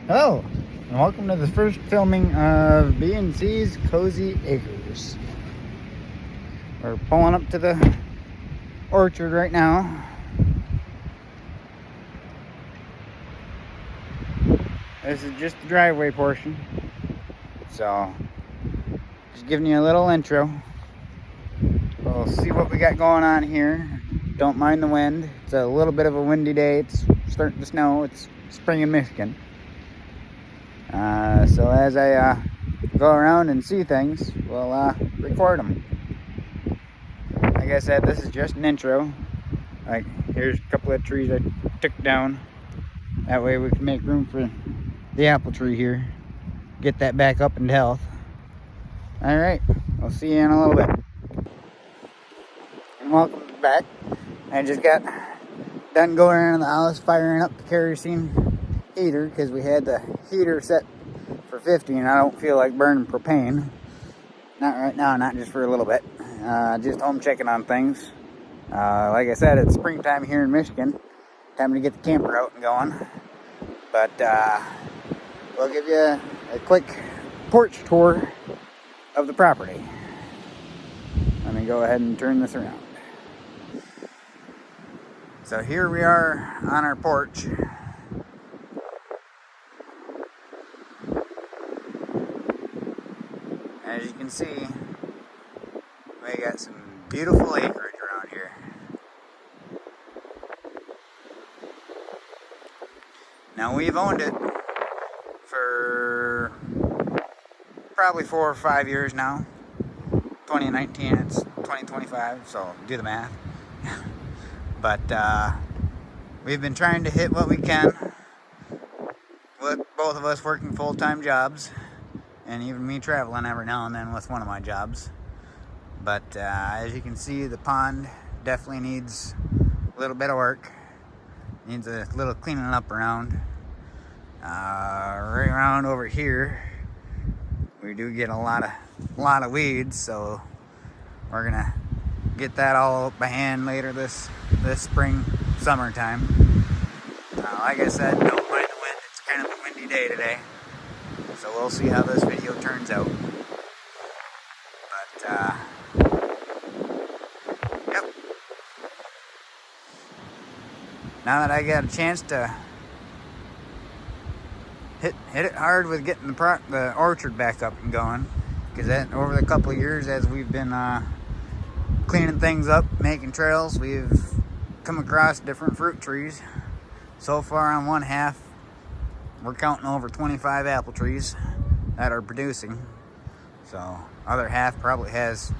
Hello, and welcome to the first filming of B&C's Cozy Acres. We're pulling up to the orchard right now. This is just the driveway portion, so just giving you a little intro. We'll see what we got going on here. Don't mind the wind. It's a little bit of a windy day. It's starting to snow. It's spring in Michigan. So as I go around and see things, we'll record them. Like I said, this is just an intro. Like, here's a couple of trees I took down. That way we can make room for the apple tree here. Get that back up into health. Alright, I'll see you in a little bit. And welcome back. I just got done going into the house, firing up the kerosene heater, because we had the heater set for 50 and I don't feel like burning propane. Not right now, not just for a little bit. Just home checking on things. Like I said, it's springtime here in Michigan. Time to get the camper out and going. But we'll give you a quick porch tour of the property. Let me go ahead and turn this around. So here we are on our porch. As you can see, we got some beautiful acreage around here. Now we've owned it for probably 4 or 5 years now. 2019, it's 2025, so do the math. But we've been trying to hit what we can with both of us working full-time jobs. And even me traveling every now and then with one of my jobs. But as you can see, the pond definitely needs a little bit of work. Needs a little cleaning up around. Right around over here, we do get a lot of weeds, so we're gonna get that all by hand later this spring, summertime. Like I said, don't mind the wind. It's kind of a windy day today. So we'll see how this video turns out. But, yep. Now that I got a chance to hit it hard with getting the orchard back up and going, because over the couple of years as we've been cleaning things up, making trails, we've come across different fruit trees. So far on one half, we're counting over 25 apple trees that are producing. So other half probably has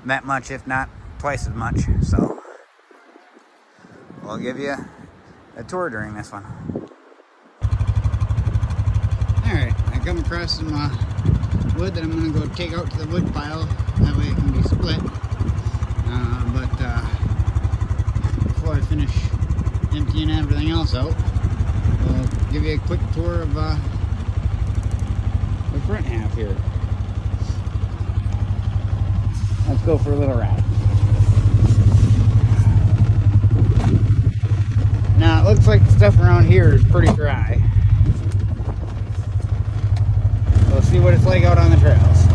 that much, if not twice as much. So we'll give you a tour during this one. Alright, I come across some wood that I'm going to go take out to the wood pile. That way it can be split. Before I finish emptying everything else out, I'll give you a quick tour of the front half here. Let's go for a little ride. Now it looks like the stuff around here is pretty dry. We'll see what it's like out on the trails.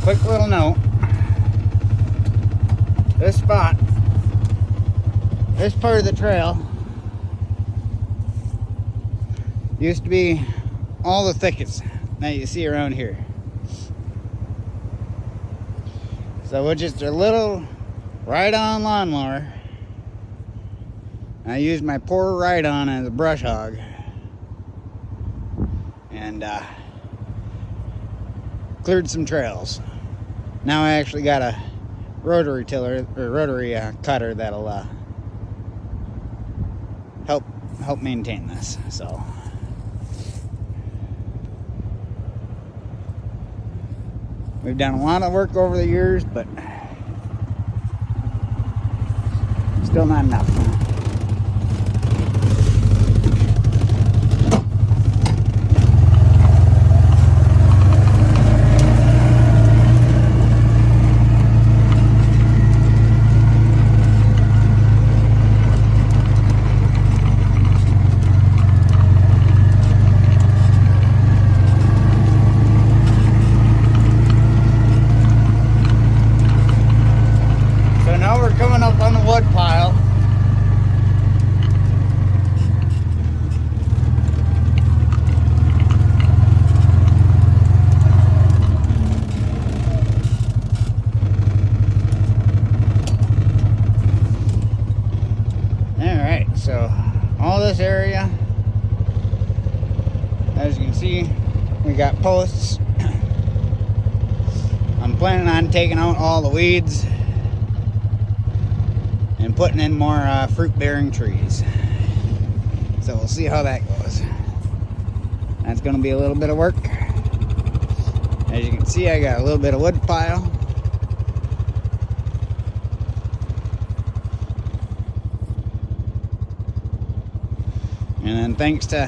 quick little note. This spot, this part of the trail Used to be all the thickets that you see around here. So with just a little ride-on lawnmower, I used my poor ride-on as a brush hog, and cleared some trails. Now I actually got a rotary tiller, or rotary cutter that'll help maintain this. So we've done a lot of work over the years, but still not enough. Coming up on the wood pile. Alright, so all this area, as you can see, we got posts. I'm planning on taking out all the weeds and putting in more fruit-bearing trees. So we'll see how that goes. That's going to be a little bit of work. As you can see, I got a little bit of wood pile. And then thanks to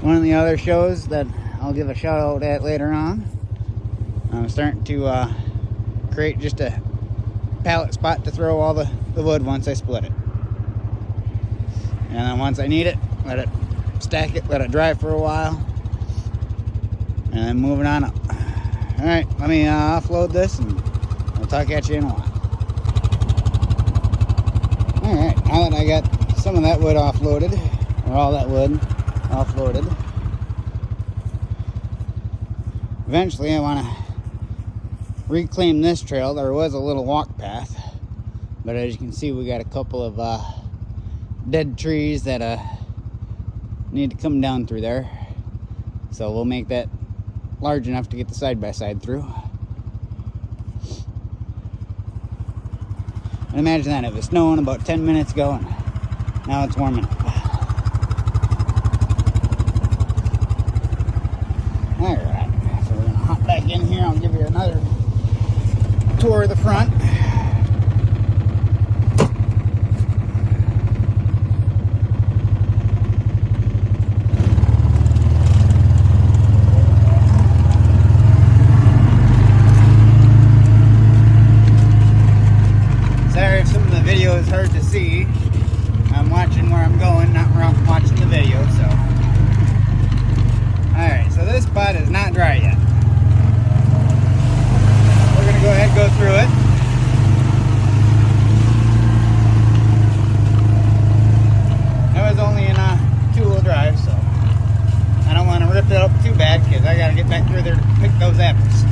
one of the other shows that I'll give a shout out at later on, I'm starting to create just a pallet spot to throw all the wood once I split it. And then once I need it, let it stack it, let it dry for a while, and then move it on up. Alright, let me offload this and I'll talk at you in a while. Alright, now that I got some of that wood offloaded, or all that wood offloaded, eventually I want to reclaim this trail. There was a little walk path, but as you can see, we got a couple of dead trees that need to come down through there. So we'll make that large enough to get the side-by-side through. And imagine that, it was snowing about 10 minutes ago and now it's warming up. Alright, so we're going to hop back in here. I'll give you another tour of the front. Sorry if some of the video is hard to see. I'm watching where I'm going, not where I'm watching the video, so. Alright, so this spot is not dry yet. We're going to go ahead and go through it. That was only in a two-wheel drive, so I don't want to rip it up too bad because I got to get back through there to pick those apples.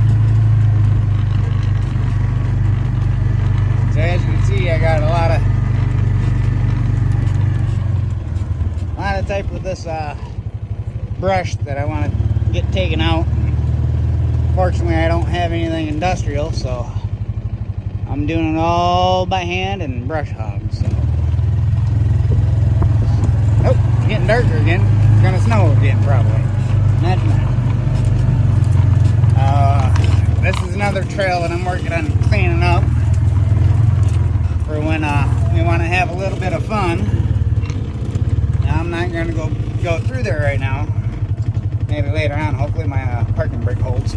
So as you can see, I got a lot of type of this brush that I want to get taken out. Fortunately, I don't have anything industrial, so I'm doing it all by hand and brush hog. So, oh, it's getting darker again. It's gonna snow again, probably. Imagine that. This is another trail that I'm working on cleaning up for when we want to have a little bit of fun. Now, I'm not going to go through there right now. Maybe later on. Hopefully my parking brake holds.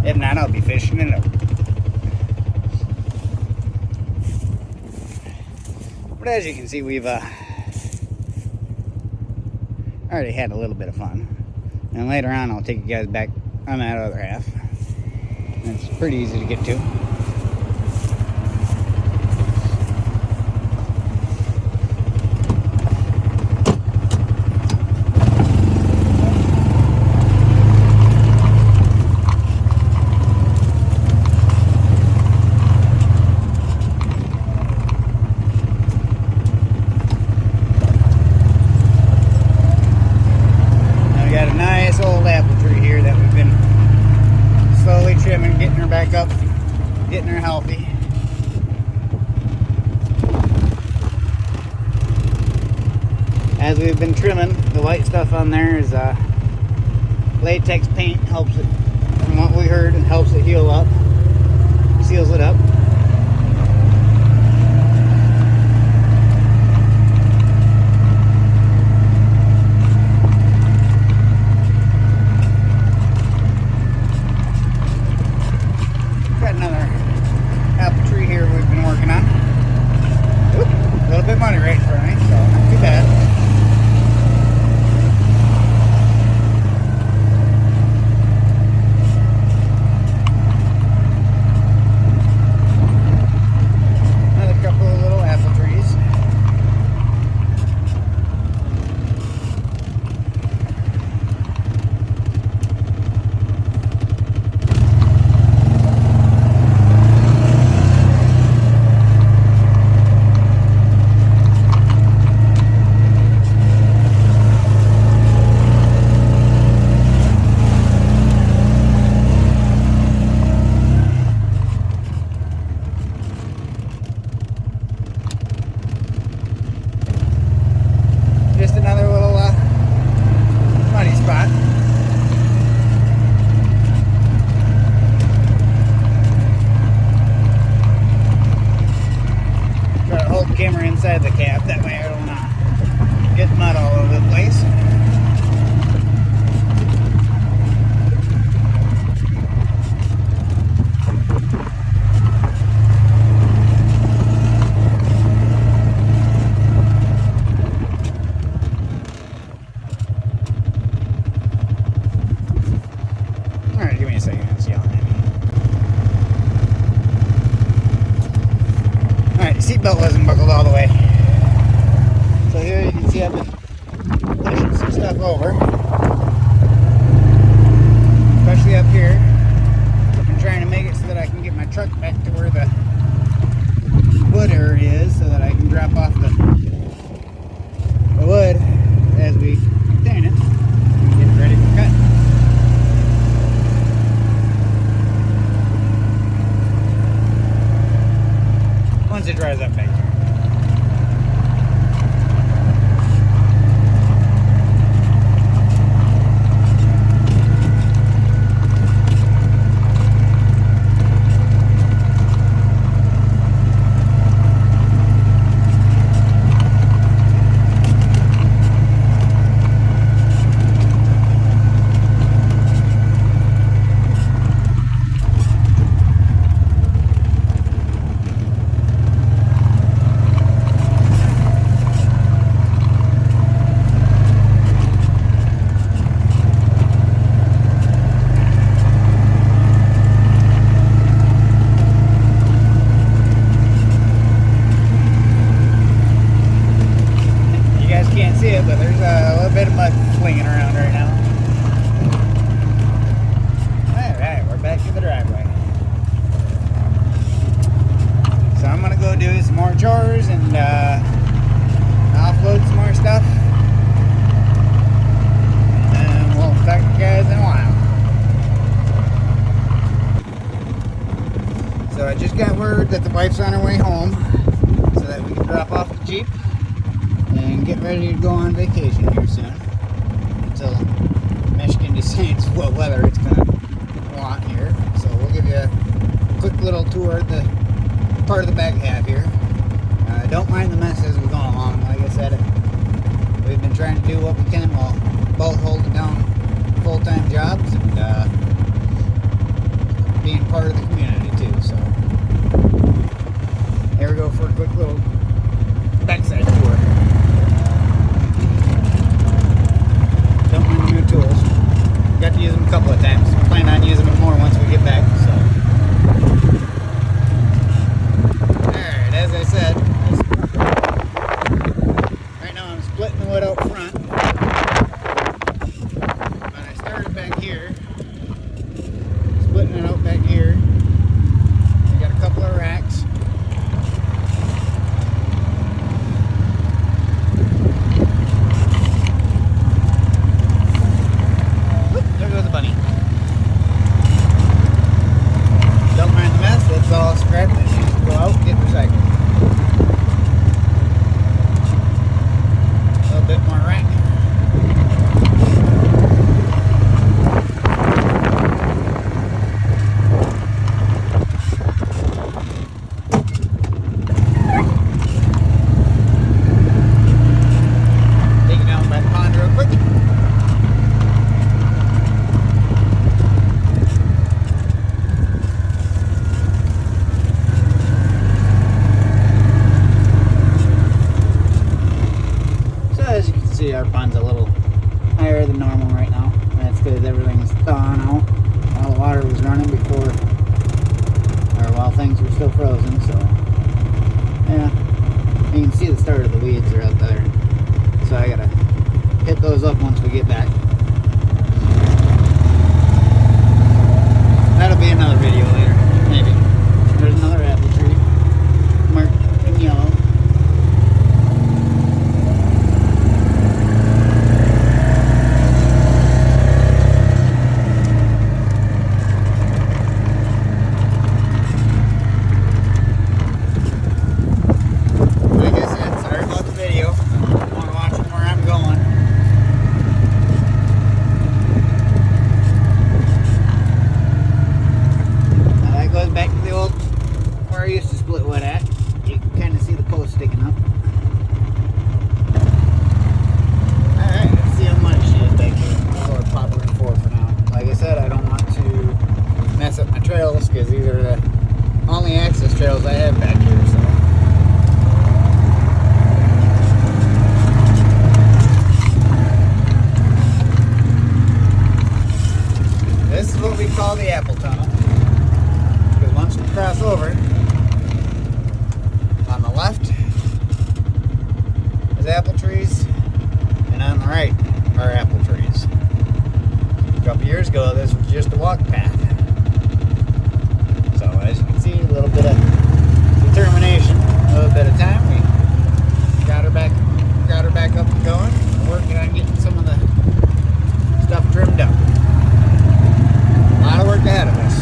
If not, I'll be fishing it up. But as you can see, we've already had a little bit of fun. And later on, I'll take you guys back on that other half. It's pretty easy to get to. as we've been trimming, the white stuff on there is latex paint. Helps it, from what we heard, it helps it heal up, seals it up. Got another apple tree here we've been working on. Oop, a little bit money right in front of me, so not too bad. Another couple of little apple trees. Just another little muddy spot. Try to hold the camera inside the cab, that way I don't get mud all over the place. Alright, give me a second, it's yelling at me. Alright, the seatbelt wasn't buckled all the way. So here you can see I've been pushing some stuff over. Especially up here. I'm trying to make it so that I can get my truck back to where the wood area is so that I can drop off the wood as we contain it and get it ready for cut. Once it dries up back here. Can't see it, but there's a little bit of mud flinging around right now. Alright, we're back to the driveway. So I'm gonna go do some more chores and offload some more stuff. And we'll talk to you guys in a while. So I just got word that the wife's on her way home so that we can drop off the Jeep and get ready to go on vacation here soon until Michigan decides what weather it's going to want here. So we'll give you a quick little tour of the part of the back half here. Don't mind the mess as we go along. Like I said, we've been trying to do what we can while both holding down full-time jobs and being part of the community too. So here we go for a quick little backside tour. Don't mind the new tools. Got to use them a couple of times. Plan on using them more once we get back. So, alright, as I said, our pond's a little higher than normal right now. That's because everything's thawing out. All the water was running before, or while things were still frozen, so yeah. You can see the start of the weeds are out there. So I gotta hit those up once we get back. That'll be another video later, maybe. There's another apple tree marked in yellow. Like I said, sorry about the video. I want to watch where I'm going. Now that goes back to the old where I used to split wood at. You can kind of see the post sticking up. Alright, let's see how much she is back here. Or pop her in 4 for now. Like I said, I don't want to mess up my trails because these are the only access trails I have back here. So. This is what we call the apple tunnel. Because once we cross over, on the left is apple trees, and on the right are apple trees. A couple years ago, this was just a walk path. So as you can see, a little bit of determination, a little bit of time. We got her back up and going. We're working on getting some of the stuff trimmed up. A lot of work ahead of us.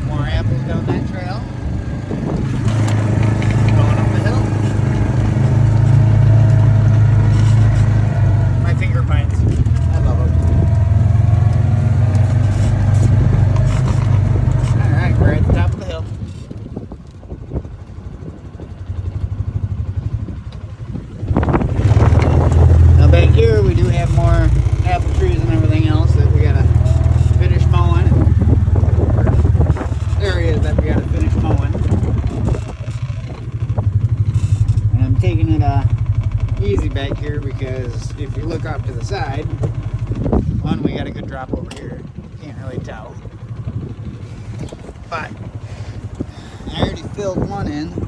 More apples down that trail. Going up the hill. My finger pines. I love them. Alright, we're at the top of the hill. Now back here we do have more apple trees and everything else that we gotta finish mowing. Areas that we gotta finish mowing. And I'm taking it easy back here because if you look off to the side, one, we got a good drop over here. Can't really tell. But I already filled one in. You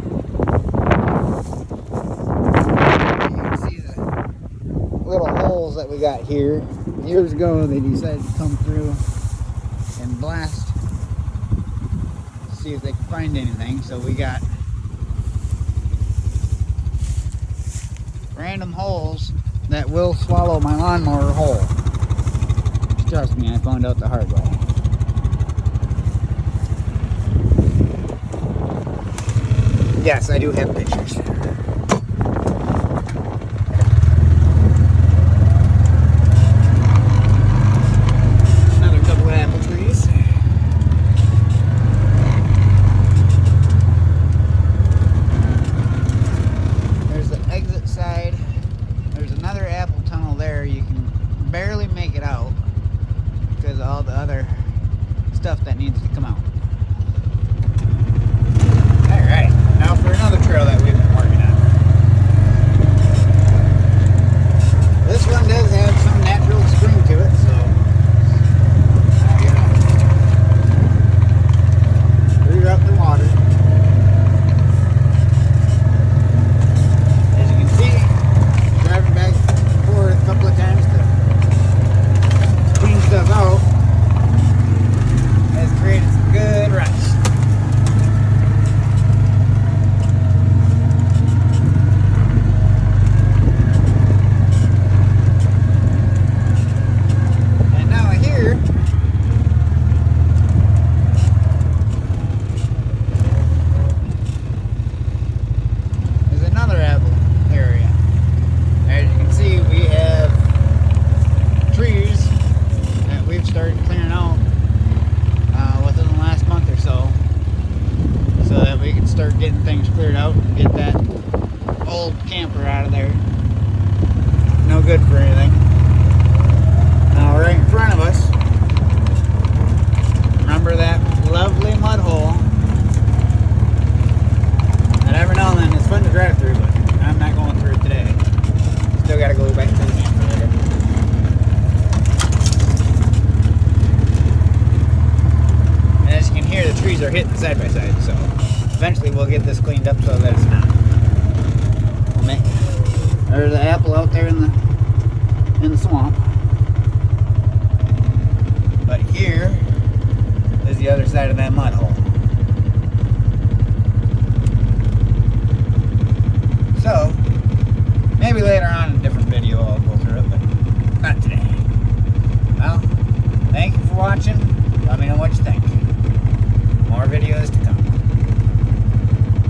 can see the little holes that we got here. Years ago they decided to come through and blast, see if they can find anything. So we got random holes that will swallow my lawnmower whole. Trust me, I found out the hard way. Yes, I do have pictures. Another couple of apple trees. There's the exit side. There's another apple tunnel there. You can barely make it out because of all the other stuff that needs to come out. Alright, now for another trail that we've been working on. This one does have some natural spring to it, so I gotta reroute the water. As you can see, driving back and forth a couple of times to clean stuff out has created some good ruts. Start getting things cleared out and get that old camper out of there. No good for anything. Now right in front of us, remember that lovely mud hole that every now and then it's fun to drive through, but I'm not going through it today. Still gotta go back. trees are hitting side by side, so eventually we'll get this cleaned up so that it's not. We'll make, there's the apple out there in the swamp. But here is the other side of that mud hole. So, maybe later on in a different video I'll go through it, but not today. Well, thank you for watching. Let me know what you think. More videos to come.